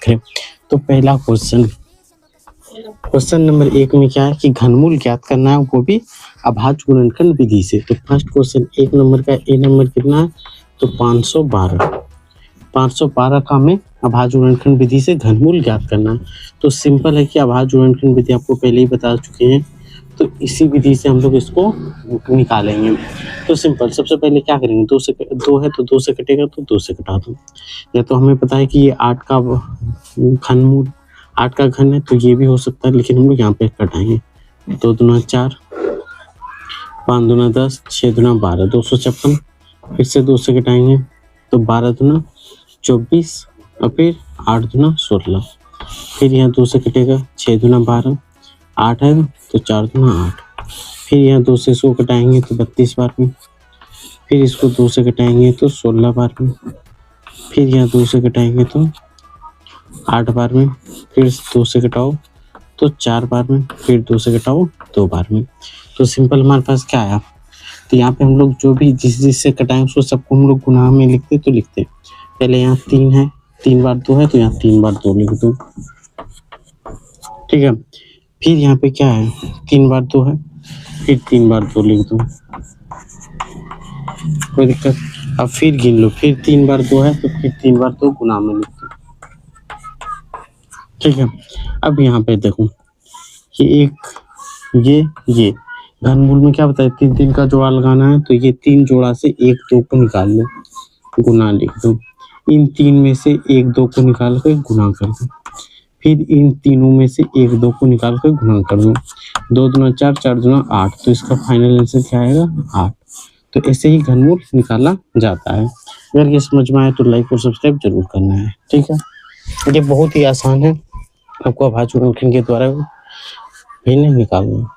करें। तो पहला क्वेश्चन नंबर 1 में क्या है कि घनमूल ज्ञात करना है, वो भी अभाज्य गुणनखंड विधि से। तो फर्स्ट क्वेश्चन 1 नंबर का ए नंबर कितना है, तो 512 का हमें अभाज्य गुणनखंड विधि से घनमूल ज्ञात करना है। तो सिंपल है कि अभाज्य गुणनखंड विधि आपको पहले ही बता चुके हैं, तो इसी विधि से हम लोग इसको निकालेंगे। तो सिंपल, सबसे पहले क्या करेंगे, 2 है तो 2 से कटेगा तो 2 से कटा दो। या तो हमें पता है कि ये 8 का घनमूल 8 का घन है, तो ये भी हो सकता है, लेकिन हम लोग यहाँ पे कटाएंगे। 2 दूना 4, 5 दूना 10, 6 दूना 12, 256। फिर से 2 से कटाएंगे तो 12 दूना 24 और फिर 8 दूना 16। फिर यहाँ 2 से कटेगा, 6 दूना 12, 8 है तो 4 दूना 8। फिर यहाँ 2 से इसको कटाएंगे तो 32 बार में। फिर इसको 2 से कटाएंगे तो 16 बार में। फिर यहाँ 2 से कटाएंगे तो 8 बार में। फिर 2 से कटाओ तो 4 बार में। फिर 2 से कटाओ 2 बार में। तो सिंपल हमारे पास क्या आया, तो यहाँ पे हम लोग जो भी जिससे कटाएं उसको सबको हम लोग गुना में लिखते तो लिखते। पहले यहाँ 3 है, 3 बार 2 है तो यहाँ 3 बार 2 लिख दो, ठीक है। फिर यहाँ पे क्या है, 3 बार 2 है, फिर 3 बार 2 लिख दो, कोई दिक्कत। अब फिर गिन लो, फिर 3 बार 2 है तो फिर 3 बार 2 गुना में लिख दो, ठीक है। अब यहाँ पे देखो कि ये घनमूल में क्या बताया, 3 का जोड़ा लगाना है, तो ये 3 जोड़ा से 1 2 को निकाल लो, गुना लिख दो। इन 3 में से 1 2 को निकाल कर गुना कर दो। फिर इन तीनों में से 1 2 को निकाल कर गुना कर दो। 2 दूना 4, 4 दूना 8, तो इसका फाइनल आंसर क्या आएगा, 8। तो ऐसे ही घनमूल निकाला जाता है। अगर ये समझ में आए तो लाइक और सब्सक्राइब जरूर करना है, ठीक है। ये बहुत ही आसान है, आपको अभाज्य गुणनखंड के द्वारा भी निकालना।